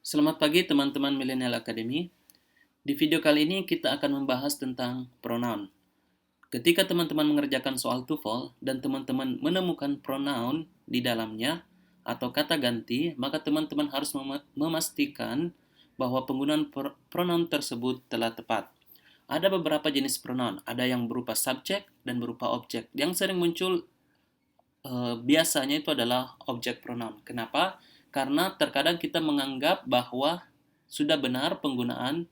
Selamat pagi teman-teman Millennial Academy. Di video kali ini kita akan membahas tentang pronoun. Ketika teman-teman mengerjakan soal TOEFL dan teman-teman menemukan pronoun di dalamnya atau kata ganti, maka teman-teman harus memastikan bahwa penggunaan pronoun tersebut telah tepat. Ada beberapa jenis pronoun, ada yang berupa subjek dan berupa objek. Yang sering muncul biasanya itu adalah objek pronoun. Kenapa? Karena terkadang kita menganggap bahwa sudah benar penggunaan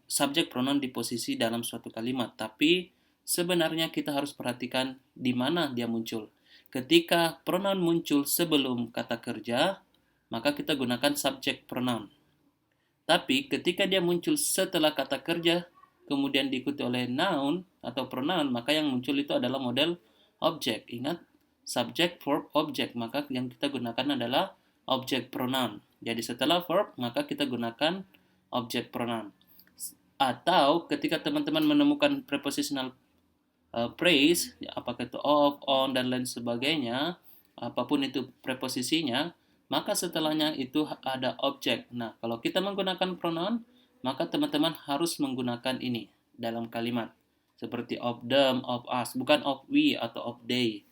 subjek pronoun di posisi dalam suatu kalimat, tapi sebenarnya kita harus perhatikan di mana dia muncul. Ketika pronoun muncul sebelum kata kerja, maka kita gunakan subjek pronoun. Tapi ketika dia muncul setelah kata kerja, kemudian diikuti oleh noun atau pronoun, maka yang muncul itu adalah model objek. Ingat, subject, verb, object, maka yang kita gunakan adalah object pronoun. Jadi setelah verb, maka kita gunakan object pronoun. Atau ketika teman-teman menemukan prepositional phrase, apakah itu of, on, dan lain sebagainya, apapun itu preposisinya, maka setelahnya itu ada objek. Nah, kalau kita menggunakan pronoun, maka teman-teman harus menggunakan ini dalam kalimat. Seperti of them, of us, bukan of we atau of they.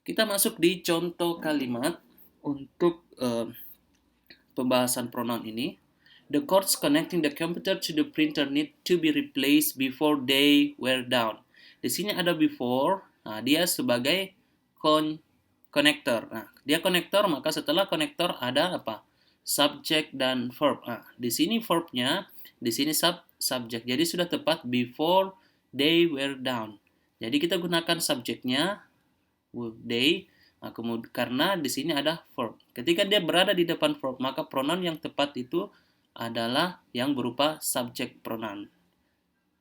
Kita masuk di contoh kalimat untuk pembahasan pronoun ini. The cords connecting the computer to the printer need to be replaced before they wear down. Di sini ada before, nah dia sebagai connector. Nah, dia konektor, maka setelah konektor ada apa? Subject dan verb. Nah, di sini verbnya, di sini subject. Jadi sudah tepat before they wear down. Jadi kita gunakan subjeknya they, nah, kemudian karena di sini ada verb. Ketika dia berada di depan verb, maka pronoun yang tepat itu adalah yang berupa subject pronoun.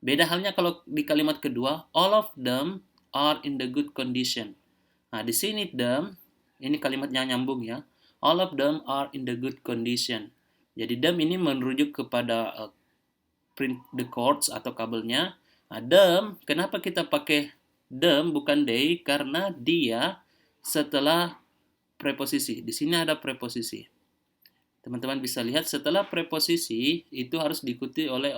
Beda halnya kalau di kalimat kedua, all of them are in the good condition. Nah, di sini them, ini kalimatnya nyambung ya. All of them are in the good condition. Jadi them ini merujuk kepada print the cords atau kabelnya. Nah, them, kenapa kita pakai them bukan they? Karena dia setelah preposisi. Di sini ada preposisi. Teman-teman bisa lihat setelah preposisi itu harus diikuti oleh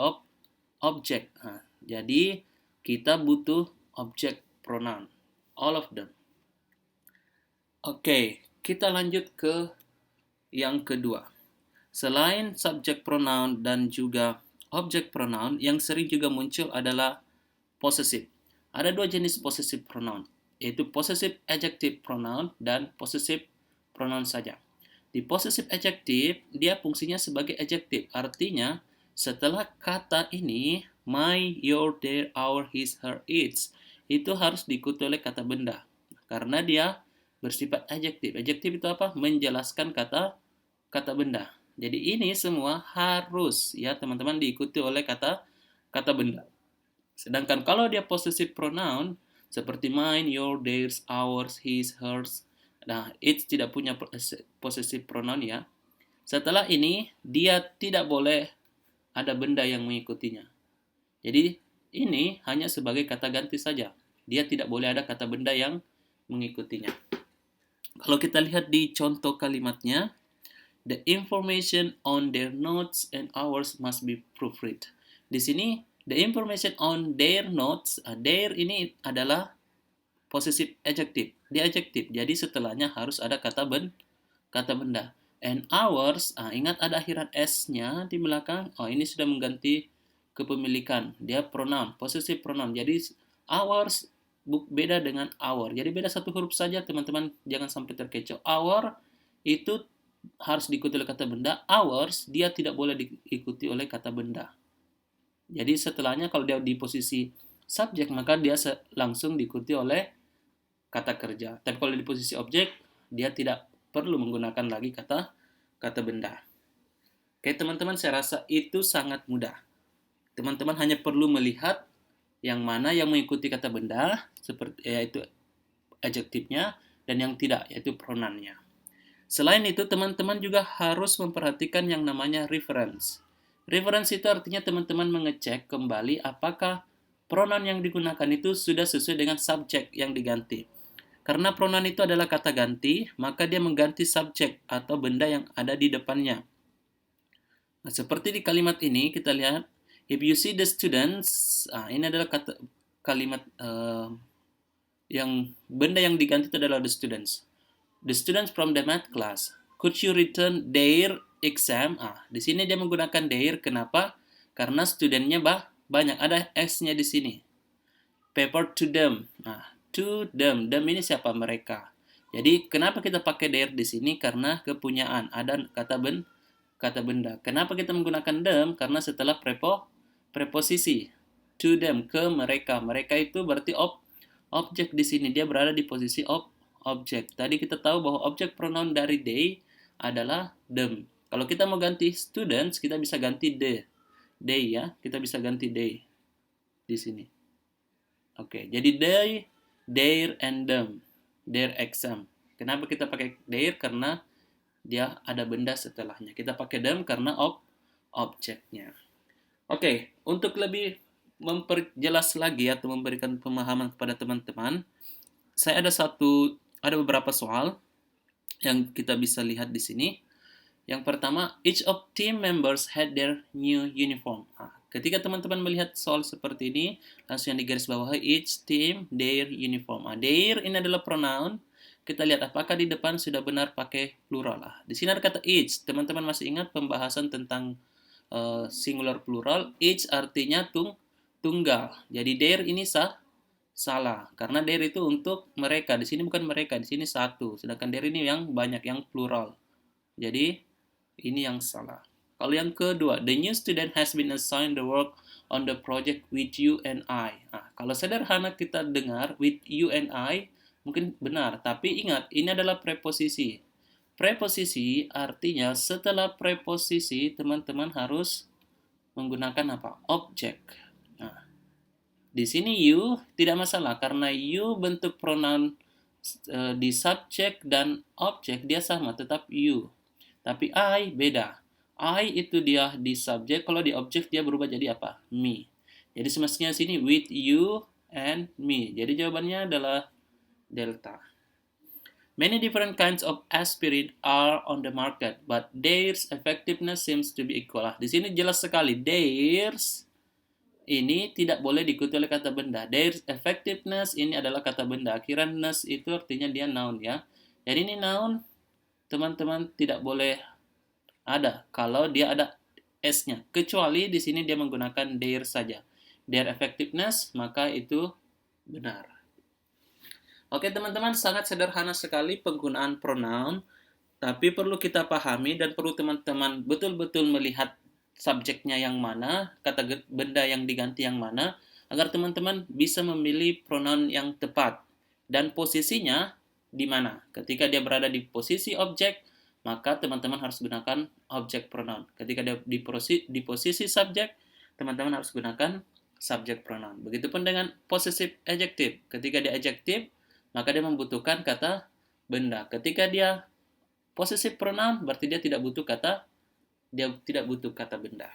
objek. Nah, jadi kita butuh objek pronoun. All of them. Oke, kita lanjut ke yang kedua. Selain subject pronoun dan juga objek pronoun, yang sering juga muncul adalah possessive. Ada dua jenis possessive pronoun, yaitu possessive adjective pronoun dan possessive pronoun saja. Di possessive adjective, dia fungsinya sebagai adjective. Artinya, setelah kata ini, my, your, their, our, his, her, its, itu harus diikuti oleh kata benda. Karena dia bersifat adjective. Adjective itu apa? Menjelaskan kata benda. Jadi ini semua harus ya teman-teman diikuti oleh kata benda. Sedangkan kalau dia possessive pronoun, seperti mine, your, theirs, ours, his, hers, nah, it tidak punya possessive pronoun ya. Setelah ini, dia tidak boleh ada benda yang mengikutinya. Jadi, ini hanya sebagai kata ganti saja. Dia tidak boleh ada kata benda yang mengikutinya. Kalau kita lihat di contoh kalimatnya, the information on their notes and ours must be proofread. Di sini, the information on their notes, their ini adalah possessive adjective, dia adjective. Jadi setelahnya harus ada kata benda. And ours, ingat ada akhiran s-nya di belakang. Oh, ini sudah mengganti kepemilikan. Dia pronoun, possessive pronoun. Jadi ours beda dengan our. Jadi beda satu huruf saja, teman-teman. Jangan sampai terkecoh. Our itu harus diikuti oleh kata benda. Ours dia tidak boleh diikuti oleh kata benda. Jadi setelahnya kalau dia di posisi subjek, maka dia langsung diikuti oleh kata kerja. Tapi kalau di posisi objek, dia tidak perlu menggunakan lagi kata benda. Oke teman-teman, saya rasa itu sangat mudah. Teman-teman hanya perlu melihat yang mana yang mengikuti kata benda, seperti yaitu adjektifnya, dan yang tidak, yaitu pronounnya. Selain itu, teman-teman juga harus memperhatikan yang namanya reference. Reference itu artinya teman-teman mengecek kembali apakah pronoun yang digunakan itu sudah sesuai dengan subjek yang diganti. Karena pronoun itu adalah kata ganti, maka dia mengganti subjek atau benda yang ada di depannya. Nah, seperti di kalimat ini kita lihat, if you see the students, ini adalah kalimat yang benda yang diganti itu adalah the students. The students from the math class, could you return their exam? Di sini dia menggunakan their, kenapa? Karena studentnya banyak, ada s-nya di sini. Paper to them. To them. Them ini siapa? Mereka. Jadi kenapa kita pakai their di sini? Karena kepunyaan. Ada kata benda. Kenapa kita menggunakan them? Karena setelah preposisi. To them, ke mereka. Mereka itu berarti objek di sini. Dia berada di posisi objek. Tadi kita tahu bahwa objek pronoun dari they adalah them. Kalau kita mau ganti students, kita bisa ganti they ya. Kita bisa ganti they di sini. Oke, jadi they, their, and them. Their exam. Kenapa kita pakai their? Karena dia ada benda setelahnya. Kita pakai them karena objeknya. Oke, untuk lebih memperjelas lagi atau memberikan pemahaman kepada teman-teman, saya ada beberapa soal yang kita bisa lihat di sini. Yang pertama, each of team members had their new uniform. Ketika teman-teman melihat soal seperti ini, langsung yang digaris bawahi each team their uniform. Their ini adalah pronoun. Kita lihat apakah di depan sudah benar pakai plural. Di sini ada kata each. Teman-teman masih ingat pembahasan tentang singular plural? Each artinya tunggal. Jadi their ini salah, karena their itu untuk mereka. Di sini bukan mereka, di sini satu. Sedangkan their ini yang banyak, yang plural. Jadi ini yang salah. Kalau yang kedua, the new student has been assigned the work on the project with you and I. Kalau sederhana kita dengar with you and I mungkin benar, tapi ingat ini adalah preposisi. Preposisi artinya setelah preposisi teman-teman harus menggunakan apa? Objek. Di sini you tidak masalah karena you bentuk pronoun di subjek dan objek dia sama, tetap you. Tapi I beda. I itu dia di subjek, kalau di objek dia berubah jadi apa? Me. Jadi semestinya sini with you and me. Jadi jawabannya adalah delta. Many different kinds of aspirin are on the market, but theirs effectiveness seems to be equal. Di sini jelas sekali theirs ini tidak boleh diikuti oleh kata benda. Their effectiveness ini adalah kata benda. Akhiran ness itu artinya dia noun ya. Jadi ini noun, teman-teman tidak boleh ada kalau dia ada s-nya. Kecuali di sini dia menggunakan their saja. Their effectiveness, maka itu benar. Oke teman-teman, sangat sederhana sekali penggunaan pronoun. Tapi perlu kita pahami dan perlu teman-teman betul-betul melihat subjeknya yang mana, kata benda yang diganti yang mana, agar teman-teman bisa memilih pronoun yang tepat. Dan posisinya di mana. Ketika dia berada di posisi objek, maka teman-teman harus gunakan objek pronoun. Ketika dia di posisi subjek, teman-teman harus gunakan subjek pronoun. Begitupun dengan possessive adjective. Ketika dia adjective, maka dia membutuhkan kata benda. Ketika dia possessive pronoun, berarti dia tidak butuh kata benda.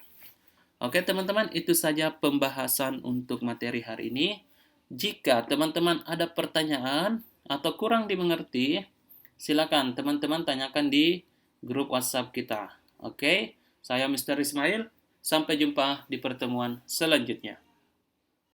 Oke teman-teman, itu saja pembahasan untuk materi hari ini. Jika teman-teman ada pertanyaan atau kurang dimengerti, silakan teman-teman tanyakan di grup WhatsApp kita. Oke, saya Mr. Ismail. Sampai jumpa di pertemuan selanjutnya.